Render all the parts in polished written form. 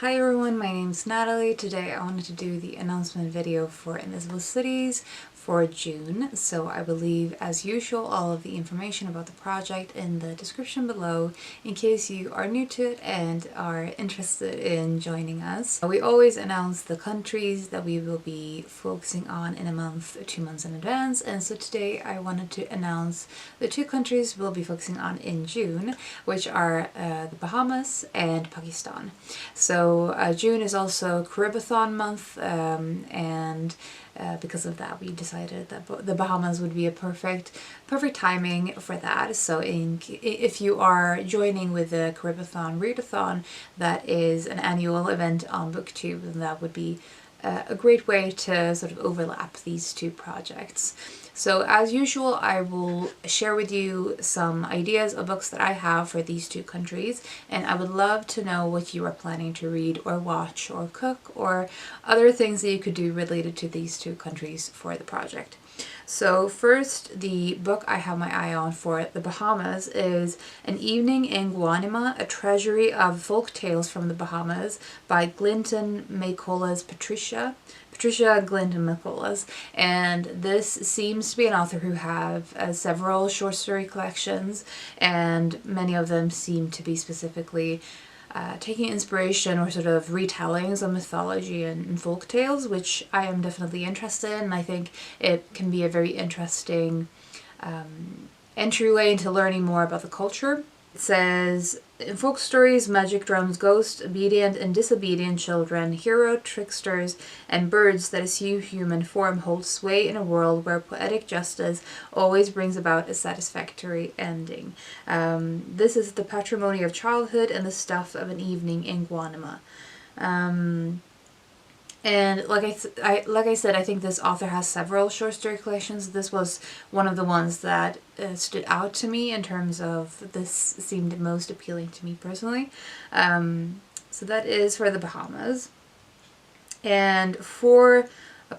Hi everyone, my name's Natalie. Today I wanted to do the announcement video for Invisible Cities for June. So I will leave, as usual, all of the information about the project in the description below in case you are new to it and are interested in joining us. We always announce the countries that we will be focusing on in a month, 2 months in advance, and so today I wanted to announce the two countries we'll be focusing on in June, which are the Bahamas and Pakistan. So June is also Caribathon month, and because of that we decided that the Bahamas would be a perfect timing for that. So if you are joining with the Caribathon readathon, that is an annual event on BookTube, then that would be a great way to sort of overlap these two projects. So as usual, I will share with you some ideas of books that I have for these two countries, and I would love to know what you are planning to read or watch or cook or other things that you could do related to these two countries for the project. So first, the book I have my eye on for the Bahamas is An Evening in Guanima, A Treasury of Folk Tales from the Bahamas by Glinton Maycola's Patricia Glinton Maycola's, and this seems to be an author who have several short story collections, and many of them seem to be specifically taking inspiration or sort of retellings of mythology and folk tales, which I am definitely interested in. I think it can be a very interesting entryway into learning more about the culture. It says, in folk stories, magic drums, ghosts, obedient and disobedient children, hero, tricksters, and birds that assume human form hold sway in a world where poetic justice always brings about a satisfactory ending. This is the patrimony of childhood and the stuff of an evening in Guanima. And like I said, I think this author has several short story collections. This was one of the ones that stood out to me in terms of this seemed most appealing to me personally. So that is for the Bahamas. And for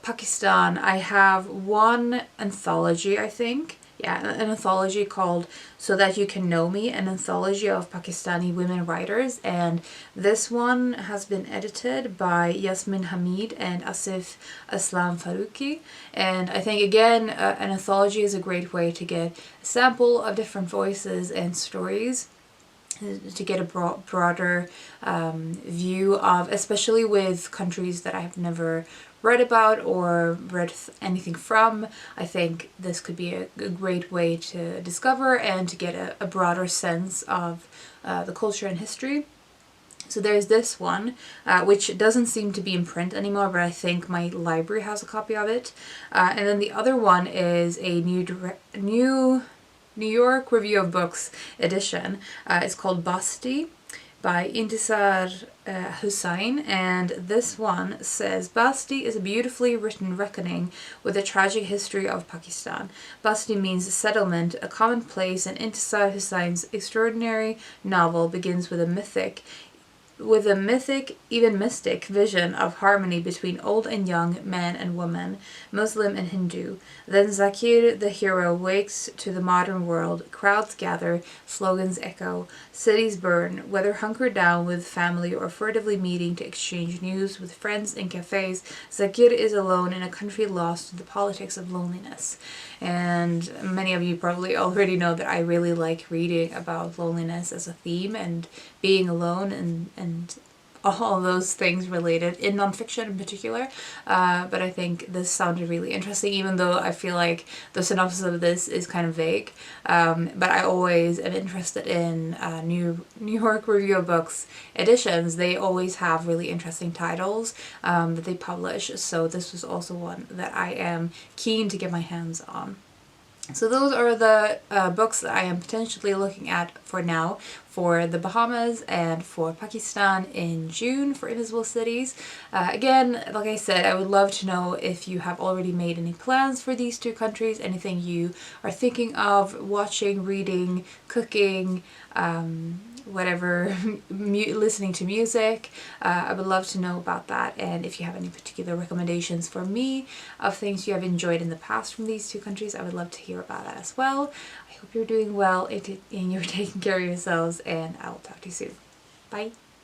Pakistan, I have one anthology, I think. Yeah, an anthology called So That You Can Know Me, an anthology of Pakistani women writers, and this one has been edited by Yasmin Hamid and Asif Aslam Faruqi, and I think again an anthology is a great way to get a sample of different voices and stories, to get a broader view of, especially with countries that I have never read about or read anything from. I think this could be a great way to discover and to get a broader sense of the culture and history. So there's this one, which doesn't seem to be in print anymore, but I think my library has a copy of it. And then the other one is a New York Review of Books edition. It's called Basti by Intisar Hussain, and this one says, Basti is a beautifully written reckoning with the tragic history of Pakistan. Basti means settlement, a common place, and Intisar Hussain's extraordinary novel begins with a mythic, even mystic vision of harmony between old and young, man and woman, Muslim and Hindu. Then Zakir, the hero, wakes to the modern world. Crowds gather, slogans echo, cities burn, whether hunkered down with family or furtively meeting to exchange news with friends in cafes. Zakir is alone in a country lost to the politics of loneliness. And many of you probably already know that I really like reading about loneliness as a theme and being alone and all those things related in nonfiction in particular, but I think this sounded really interesting, even though I feel like the synopsis of this is kind of vague, but I always am interested in New York Review of Books editions. They always have really interesting titles that they publish, so this was also one that I am keen to get my hands on. So those are the books that I am potentially looking at for now for the Bahamas and for Pakistan in June for Invisible Cities. Again, like I said, I would love to know if you have already made any plans for these two countries, anything you are thinking of watching, reading, cooking, whatever, listening to music. I would love to know about that, and if you have any particular recommendations for me of things you have enjoyed in the past from these two countries, I would love to hear about that as well. I hope you're doing well and you're taking care of yourselves, and I will talk to you soon. Bye!